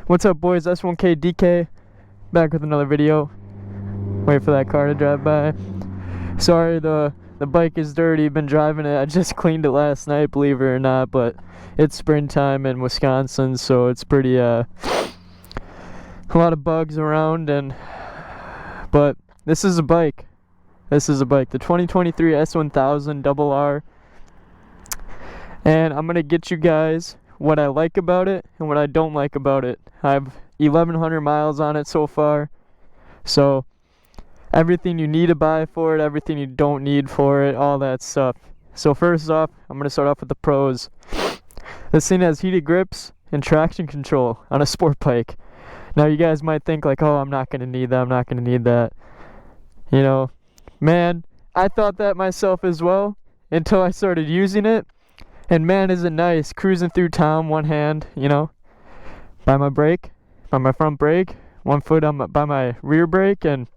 What's up, boys? S1K DK back with another video. Wait for that car to drive by. Sorry, the bike is dirty. Been driving it. I just cleaned it last night, believe it or not, but it's springtime in Wisconsin, so it's pretty a lot of bugs around, but this is a bike. This is a bike, the 2023 S1000RR. And I'm gonna get you guys what I like about it and what I don't like about it. I have 1,100 miles on it so far. So everything you need to buy for it, everything you don't need for it, all that stuff. So first off, I'm gonna start off with the pros. This thing has heated grips and traction control on a sport bike. Now you guys might think like, oh, I'm not gonna need that, I'm not gonna need that. You know, man, I thought that myself as well until I started using it. And man, is it nice cruising through town, one hand, you know, by my brake, by my front brake, one foot on by my rear brake, and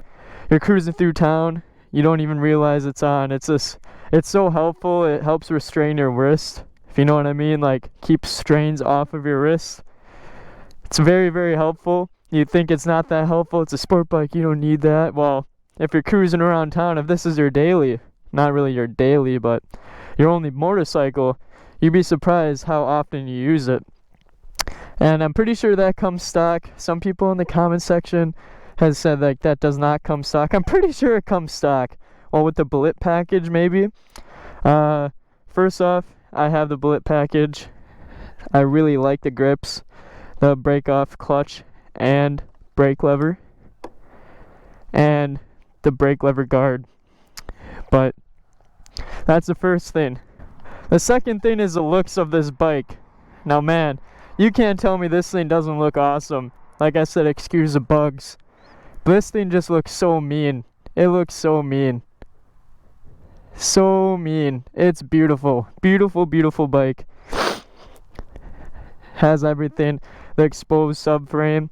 you're cruising through town. You don't even realize it's on. It's so helpful. It helps restrain your wrist, if you know what I mean. Like, keeps strains off of your wrist. It's very, very helpful. You'd think it's not that helpful. It's a sport bike. You don't need that. Well, if you're cruising around town, if this is your daily, not really your daily, but your only motorcycle, you'd be surprised how often you use it. And I'm pretty sure that comes stock. Some people in the comment section has said like that does not come stock. I'm pretty sure it comes stock. Well, with the bullet package maybe. First off, I have the bullet package. I really like the grips, the break off clutch and brake lever, and the brake lever guard. But that's the first thing. The second thing is the looks of this bike. Now man, you can't tell me this thing doesn't look awesome. Like I said, excuse the bugs, but this thing just looks so mean. It looks so mean. So mean. It's beautiful. Beautiful, beautiful bike. Has everything. The exposed subframe.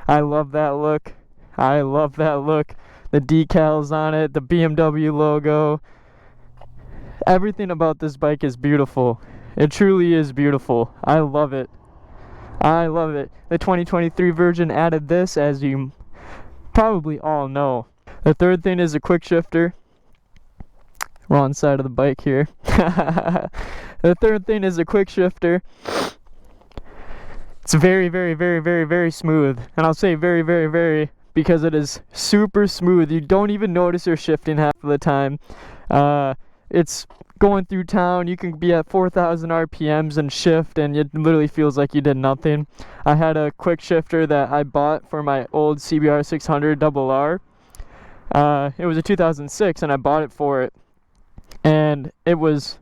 I love that look. I love that look. The decals on it, the BMW logo. Everything about this bike is beautiful. It truly is beautiful. I love it. I love it. The 2023 version added this, as you probably all know. The third thing is a quick shifter. Wrong side of the bike here. The third thing is a quick shifter. It's very, very, very, very, very smooth. And I'll say very, very, very, because it is super smooth. You don't even notice you're shifting half of the time. It's going through town. You can be at 4,000 RPMs and shift, and it literally feels like you did nothing. I had a quick shifter that I bought for my old CBR 600RR. It was a 2006, and I bought it for it. And it was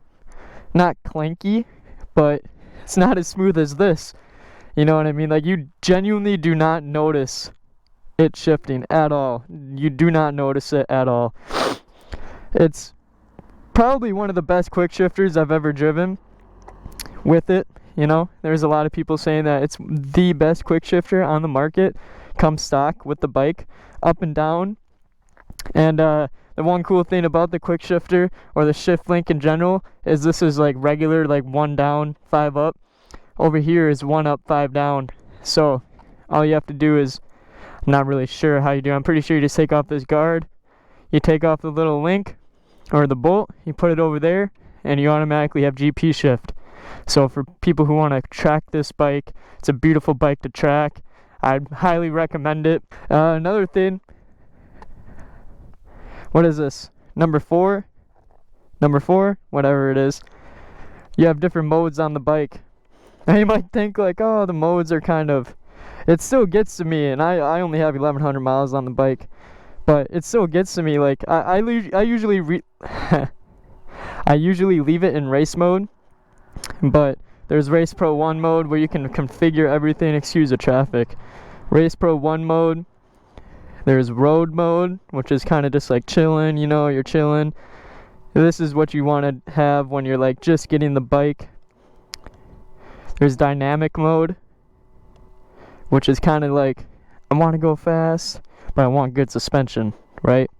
not clanky, but it's not as smooth as this. You know what I mean? Like, you genuinely do not notice it shifting at all. You do not notice it at all. It's probably one of the best quick shifters I've ever driven with it. You know, there's a lot of people saying that it's the best quick shifter on the market, come stock with the bike, up and down. And the one cool thing about the quick shifter, or the shift link in general, is this is like regular, like 1 down, 5 up. Over here is 1 up, 5 down. So all you have to do is, I'm not really sure how you do, I'm pretty sure you just take off this guard, you take off the little link or the bolt, you put it over there, and you automatically have GP shift. So for people who want to track this bike, it's a beautiful bike to track. I'd highly recommend it. Another thing, what is this? Number four, whatever it is. You have different modes on the bike. Now you might think like, oh, the modes are kind of, it still gets to me, and I only have 1,100 miles on the bike, but it still gets to me. Like, I usually I usually leave it in race mode, but there's Race Pro 1 mode where you can configure everything. Excuse the traffic. Race Pro 1 mode. There's road mode, which is kind of just like chilling, you know, you're chilling. This is what you want to have when you're like just getting the bike. There's dynamic mode, which is kind of like, I want to go fast, but I want good suspension, right?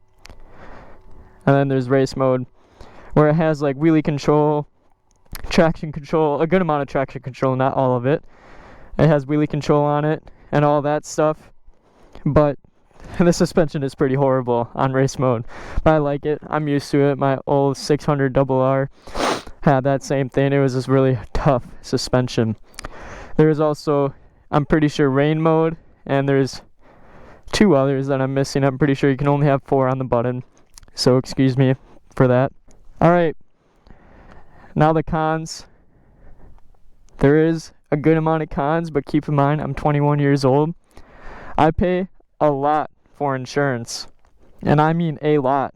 And then there's race mode, where it has like wheelie control, traction control, a good amount of traction control, not all of it. It has wheelie control on it, and all that stuff, but the suspension is pretty horrible on race mode. But I like it. I'm used to it. My old 600RR had that same thing. It was this really tough suspension. There is also, I'm pretty sure, rain mode, and there's 2 others that I'm missing. I'm pretty sure you can only have 4 on the button, so excuse me for that. Alright, now the cons. There is a good amount of cons, but keep in mind I'm 21 years old. I pay a lot for insurance, and I mean a lot.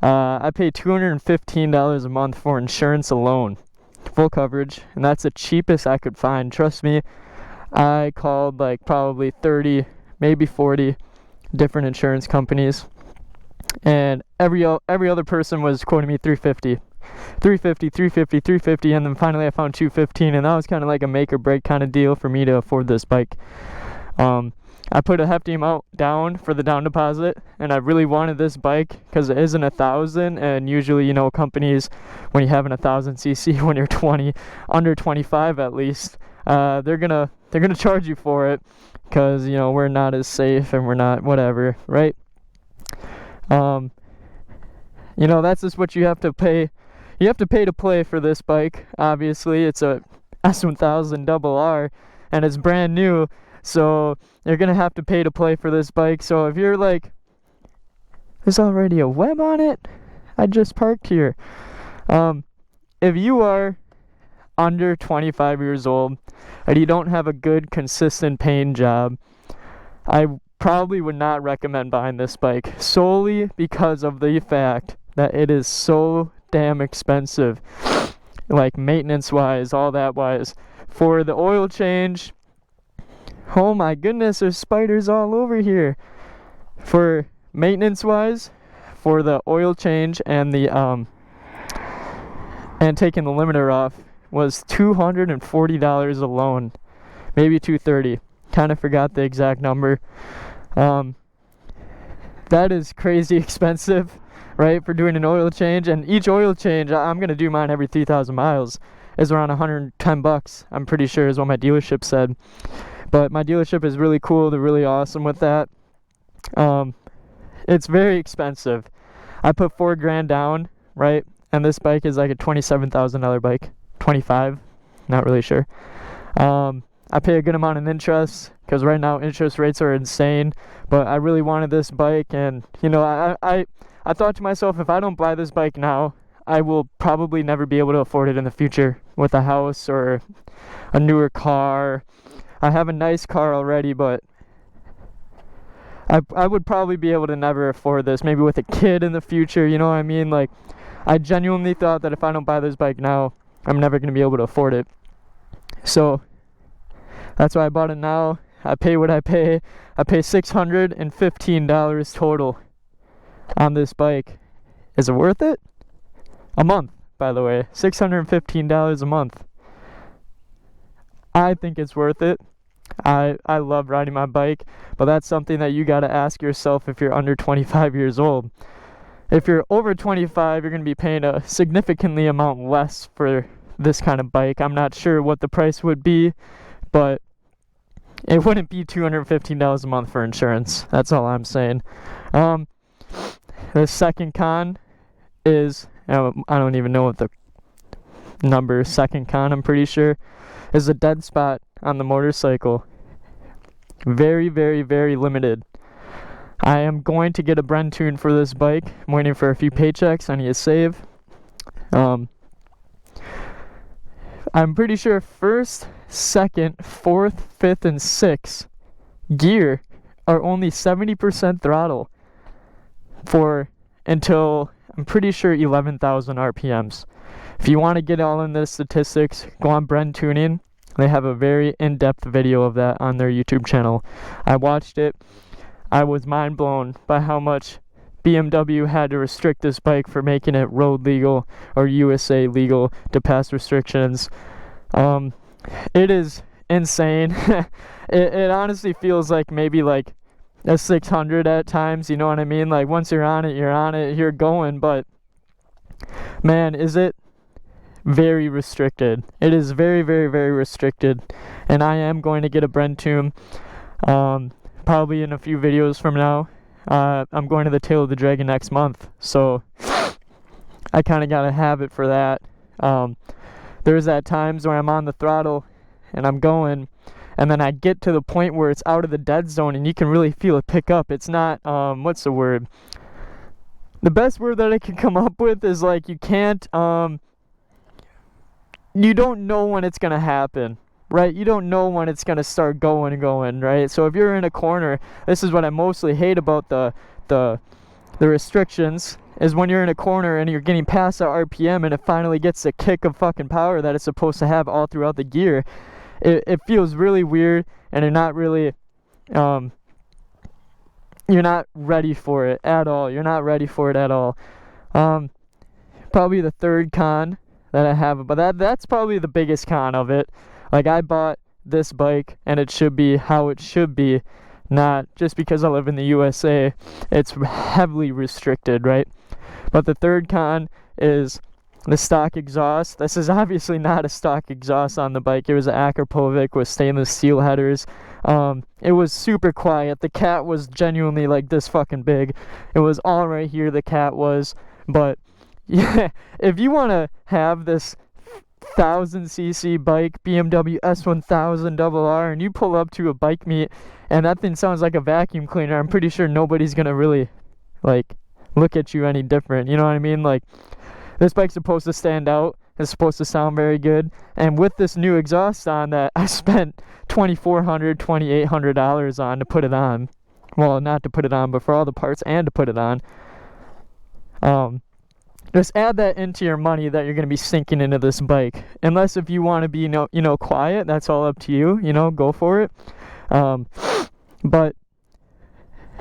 I pay $215 a month for insurance alone, full coverage, and that's the cheapest I could find. Trust me, I called like probably 30, maybe 40 different insurance companies, and every other person was quoting me $350, and then finally I found $215, and that was kind of like a make or break kind of deal for me to afford this bike. I put a hefty amount down for the down deposit, and I really wanted this bike because it isn't 1,000, and usually, you know, companies, when you have an 1,000cc, when you're 20, under 25 at least, they're gonna charge you for it because, you know, we're not as safe and we're not whatever, right? You know, that's just what you have to pay. You have to pay to play for this bike. Obviously, it's a S1000RR, and it's brand new. So you're gonna have to pay to play for this bike. So if you're like, there's already a web on it, I just parked here. If you are under 25 years old and you don't have a good consistent paying job, I probably would not recommend buying this bike, solely because of the fact that it is so damn expensive, like maintenance wise, all that wise. For the oil change, oh my goodness, there's spiders all over here. For maintenance wise, for the oil change and the and taking the limiter off was $240 alone, maybe $230. Kind of forgot the exact number. That is crazy expensive, right, for doing an oil change. And each oil change, I'm gonna do mine every 3,000 miles, is around $110. I'm pretty sure is what my dealership said. But my dealership is really cool. They're really awesome with that. It's very expensive. I put $4,000 down, right? And this bike is like a $27,000 bike. 25, not really sure. I pay a good amount in interest because right now interest rates are insane. But I really wanted this bike, and you know, I thought to myself, if I don't buy this bike now, I will probably never be able to afford it in the future with a house or a newer car. I have a nice car already, but I would probably be able to never afford this, maybe with a kid in the future, you know what I mean? Like, I genuinely thought that if I don't buy this bike now, I'm never going to be able to afford it. So, that's why I bought it now. I pay what I pay. I pay $615 total on this bike. Is it worth it? A month, by the way. $615 a month. I think it's worth it. I love riding my bike, but that's something that you got to ask yourself if you're under 25 years old. If you're over 25, you're going to be paying a significantly amount less for this kind of bike. I'm not sure what the price would be, but it wouldn't be $215 a month for insurance. That's all I'm saying. The second con is, I don't even know what the number, second con, I'm pretty sure, is a dead spot on the motorcycle. Very, very, very limited. I am going to get a Bren tune for this bike. I'm waiting for a few paychecks. I need to save. I'm pretty sure first, second, fourth, fifth, and sixth gear are only 70% throttle for until, I'm pretty sure, 11,000 RPMs. If you want to get all in the statistics, go on Bren Tuning. They have a very in-depth video of that on their YouTube channel. I watched it. I was mind blown by how much BMW had to restrict this bike for making it road legal or USA legal to pass restrictions. It is insane. It honestly feels like maybe like a 600 at times, you know what I mean? Like once you're on it, you're going, but man, is it very restricted. It is very, very, very restricted, and I am going to get a Bren tune. Probably in a few videos from now. I'm going to the Tail of the Dragon next month, so I kind of got a habit for that. There's at times where I'm on the throttle and I'm going, and then I get to the point where it's out of the dead zone and you can really feel it pick up. It's not, what's the word? The best word that I can come up with is like you can't, you don't know when it's going to happen, right? You don't know when it's going to start going, right? So if you're in a corner, this is what I mostly hate about the restrictions, is when you're in a corner and you're getting past the RPM and it finally gets the kick of fucking power that it's supposed to have all throughout the gear. It feels really weird, and you're not really, you're not ready for it at all. You're not ready for it at all. Probably the third con that I have, but that's probably the biggest con of it. Like, I bought this bike and it should be how it should be, not just because I live in the USA. It's heavily restricted, right? But the third con is the stock exhaust. This is obviously not a stock exhaust on the bike. It was an Akrapovic with stainless steel headers. It was super quiet. The cat was genuinely like this fucking big. It was all right here, the cat was. But yeah, if you want to have this 1000cc bike, BMW S1000RR, and you pull up to a bike meet and that thing sounds like a vacuum cleaner, I'm pretty sure nobody's gonna really like look at you any different. You know what I mean? Like, this bike's supposed to stand out. It's supposed to sound very good. And with this new exhaust on that I spent $2,400, $2,800 on to put it on. Well, not to put it on, but for all the parts and to put it on. Just add that into your money that you're going to be sinking into this bike. Unless if you want to be, quiet, that's all up to you. Go for it. But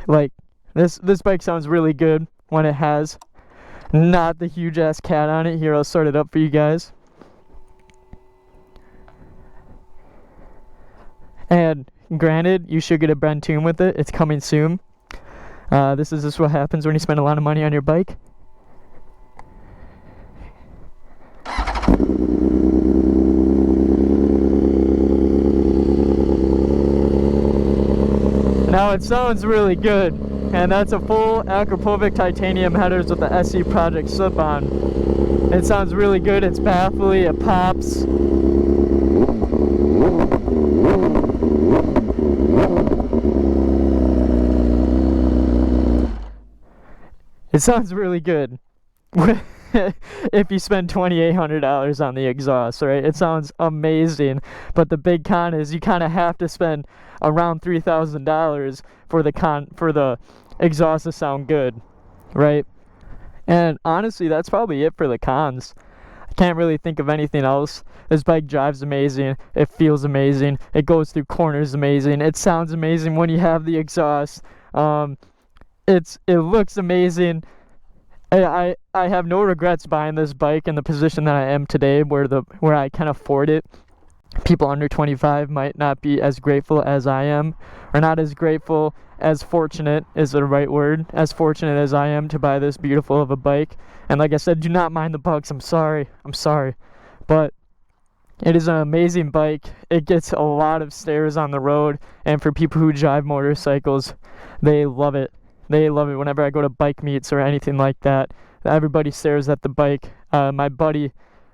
like, this bike sounds really good when it has not the huge ass cat on it. Here, I'll start it up for you guys. And granted, you should get a Brent tune with it. It's coming soon. This is what happens when you spend a lot of money on your bike. Now it sounds really good, and that's a full Akrapovic titanium headers with the SE Project slip-on. It sounds really good. It's baffly. It pops. It sounds really good. If you spend $2,800 on the exhaust, right? It sounds amazing. But the big con is you kind of have to spend around $3,000 for the exhaust to sound good, right? And honestly, that's probably it for the cons. I can't really think of anything else. This bike drives amazing. It feels amazing. It goes through corners amazing. It sounds amazing when you have the exhaust. It looks amazing. I have no regrets buying this bike in the position that I am today, where I can afford it. People under 25 might not be as grateful as I am, or not as grateful, as fortunate is the right word, as fortunate as I am to buy this beautiful of a bike. And like I said, do not mind the bugs. I'm sorry, but it is an amazing bike. It gets a lot of stares on the road, and for people who drive motorcycles, they love it. They love it whenever I go to bike meets or anything like that. Everybody stares at the bike. My buddy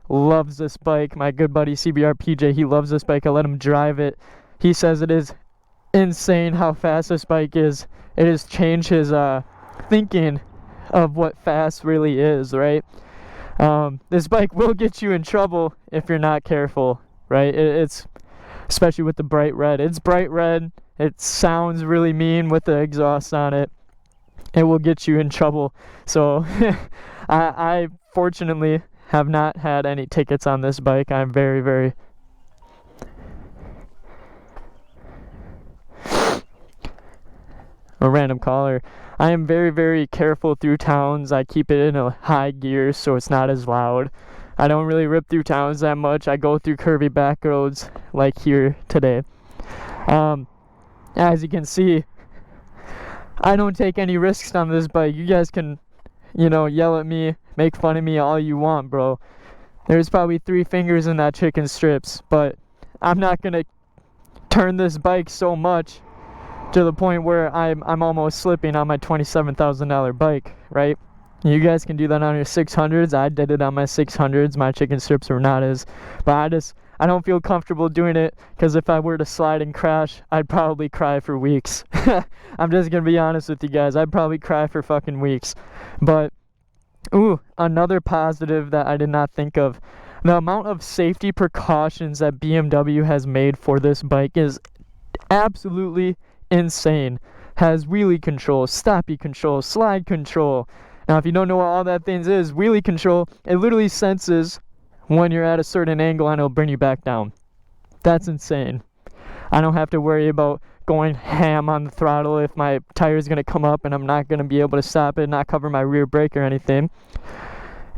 loves this bike. My good buddy CBR PJ, he loves this bike. I let him drive it. He says it is insane how fast this bike is. It has changed his thinking of what fast really is, right? This bike will get you in trouble if you're not careful, right? It's especially with the bright red. It's bright red. It sounds really mean with the exhaust on it. It will get you in trouble. So I fortunately have not had any tickets on this bike. I'm very, very a random caller. I am very, very careful through towns. I keep it in a high gear so it's not as loud. I don't really rip through towns that much. I go through curvy back roads like here today. As you can see, I don't take any risks on this bike. You guys can, yell at me, make fun of me all you want, bro. There's probably 3 fingers in that chicken strips, but I'm not gonna turn this bike so much to the point where I'm almost slipping on my $27,000 bike, right? You guys can do that on your 600s. I did it on my 600s. My chicken strips were not as, but I don't feel comfortable doing it, because if I were to slide and crash, I'd probably cry for weeks. I'm just gonna be honest with you guys. I'd probably cry for fucking weeks. But ooh, another positive that I did not think of. The amount of safety precautions that BMW has made for this bike is absolutely insane. Has wheelie control, stoppie control, slide control. Now, if you don't know what all that things is, wheelie control, it literally senses when you're at a certain angle and it'll bring you back down. That's insane. I don't have to worry about going ham on the throttle if my tire is going to come up and I'm not going to be able to stop it, not cover my rear brake or anything.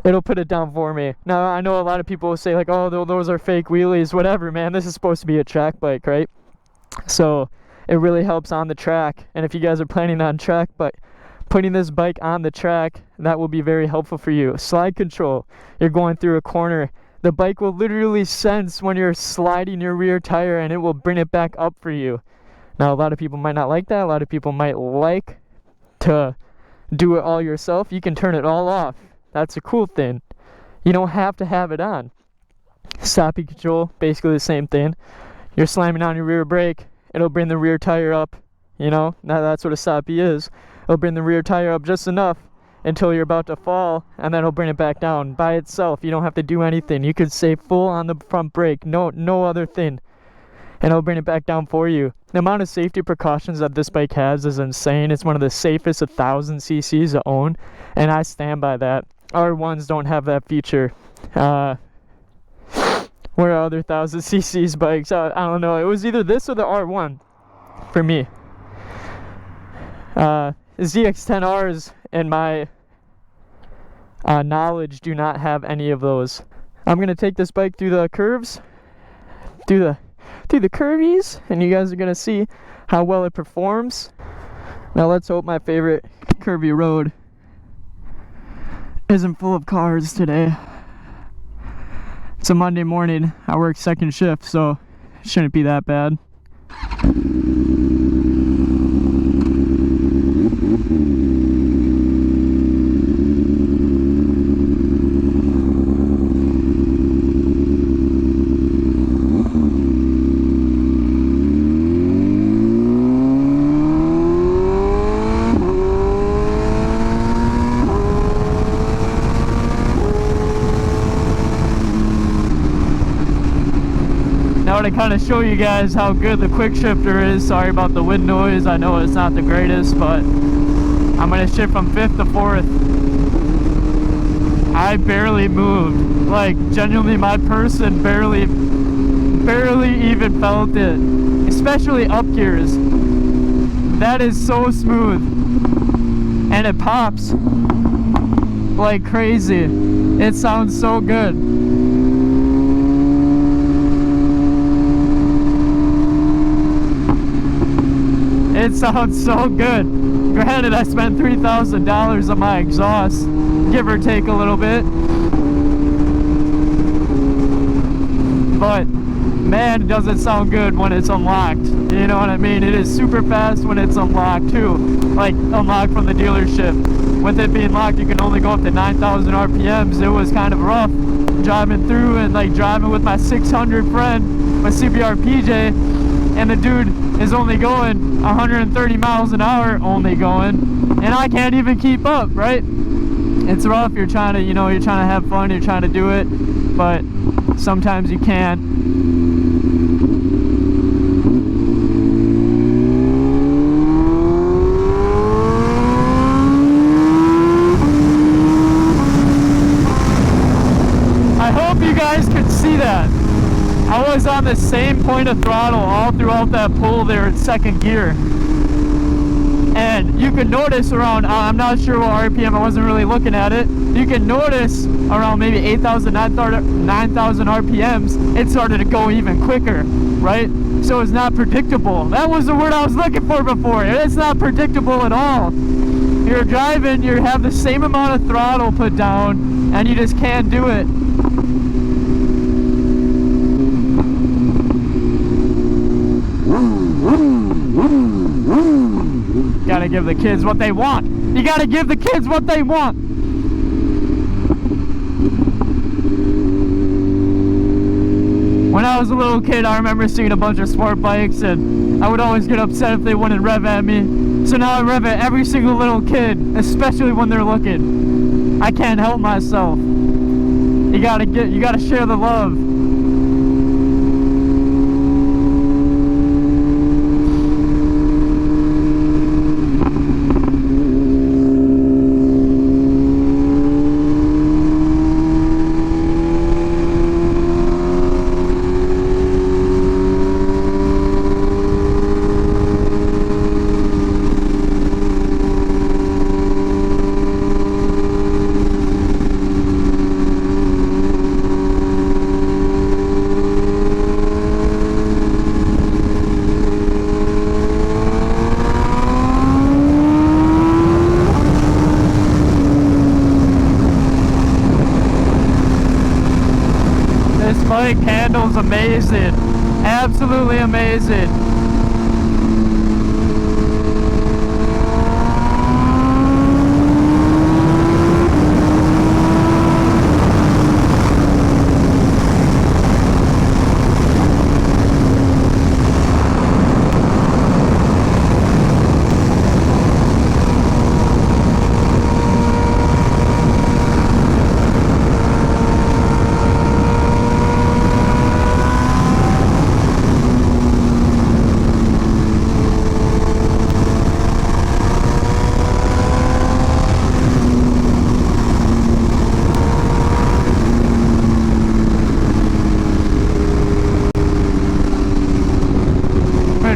It'll put it down for me. Now, I know a lot of people will say like, oh, those are fake wheelies, whatever, man. This is supposed to be a track bike, right? So it really helps on the track. And if you guys are planning on track, but putting this bike on the track, that will be very helpful for you. Slide control. You're going through a corner. The bike will literally sense when you're sliding your rear tire and it will bring it back up for you. Now, a lot of people might not like that. A lot of people might like to do it all yourself. You can turn it all off. That's a cool thing. You don't have to have it on. Stoppie control, basically the same thing. You're slamming on your rear brake, it'll bring the rear tire up. You know, now that's what a stoppie is. It'll bring the rear tire up just enough until you're about to fall, and then it'll bring it back down by itself. You don't have to do anything. You could stay full on the front brake, no other thing, and it'll bring it back down for you. The amount of safety precautions that this bike has is insane. It's one of the safest 1000 cc's to own, and I stand by that. R1s don't have that feature. Where are other 1000 cc's bikes? I don't know. It was either this or the R1 for me. The ZX10Rs in my knowledge do not have any of those. I'm gonna take this bike through the curves, through the curvies, and you guys are gonna see how well it performs. Now let's hope my favorite curvy road isn't full of cars today. It's a Monday morning. I work second shift, so it shouldn't be that bad. Now to kind of show you guys how good the quick shifter is, sorry about the wind noise, I know it's not the greatest, but I'm going to shift from 5th to 4th. I barely moved, like genuinely my person barely even felt it, especially up gears. That is so smooth, and it pops like crazy. It sounds so good. It sounds so good. Granted, I spent $3,000 on my exhaust, give or take a little bit. But man, does it sound good when it's unlocked. You know what I mean? It is super fast when it's unlocked too. Like unlocked from the dealership. With it being locked, you can only go up to 9,000 RPMs. It was kind of rough driving through and like driving with my 600 friend, my CBR PJ, and the dude is only going 130 miles an hour, and I can't even keep up, right? It's rough. You're trying to, you're trying to have fun, you're trying to do it, but sometimes you can't. I hope you guys could see that. I was on the same point of throttle all throughout that pull there in second gear. And you can notice around, I'm not sure what RPM, I wasn't really looking at it. You can notice around maybe 8,000, 9,000 RPMs, it started to go even quicker, right? So it's not predictable. That was the word I was looking for before. It's not predictable at all. You're driving, you have the same amount of throttle put down, and you just can't do it. Gotta give the kids what they want. You gotta give the kids what they want. When I was a little kid, I remember seeing a bunch of sport bikes, and I would always get upset if they wouldn't rev at me. So now I rev at every single little kid, especially when they're looking. I can't help myself. You gotta share the love. This bike handles amazing, absolutely amazing.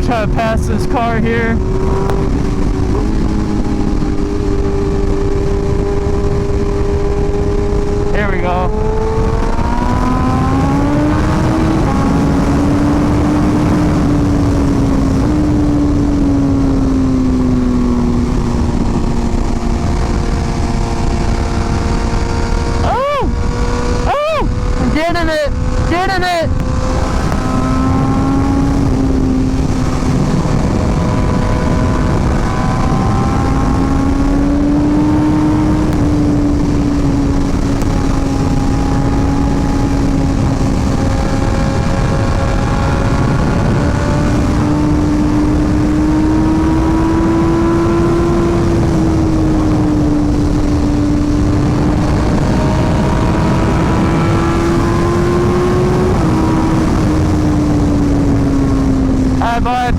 Try to pass this car here. Here we go. Oh! Oh! I'm getting it! Getting it! Hi, bud.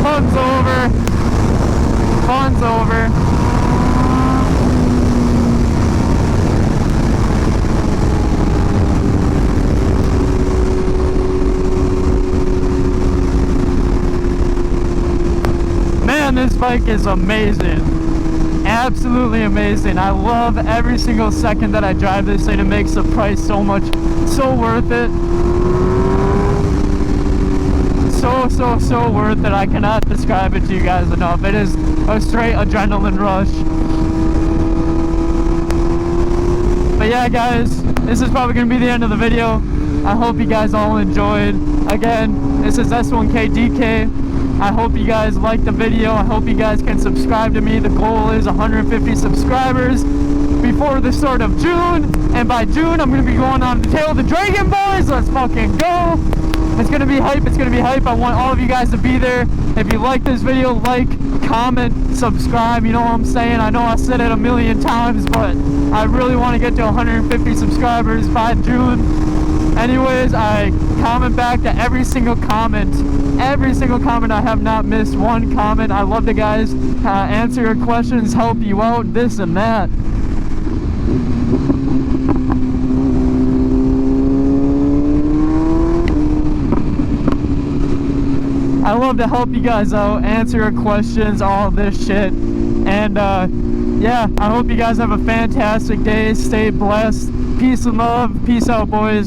Fun's over. Fun's over. Man, this bike is amazing. Absolutely amazing. I love every single second that I drive this thing. It makes the price so worth it. So worth it. I cannot describe it to you guys enough. It is a straight adrenaline rush. But yeah, guys, this is probably going to be the end of the video. I hope you guys all enjoyed. Again, this is S1KDK. I hope you guys liked the video. I hope you guys can subscribe to me. The goal is 150 subscribers before the start of June. And by June, I'm going to be going on the Tail of the Dragon, boys. Let's fucking go. It's going to be hype. It's going to be hype. I want all of you guys to be there. If you like this video, like, comment, subscribe. You know what I'm saying? I know I said it a million times, but I really want to get to 150 subscribers by June. Anyways, I comment back to every single comment. Every single comment. I have not missed one comment. I love to guys answer your questions, help you out, this and that. I love to help you guys out, answer your questions, all this shit. And yeah, I hope you guys have a fantastic day. Stay blessed. Peace and love. Peace out, boys.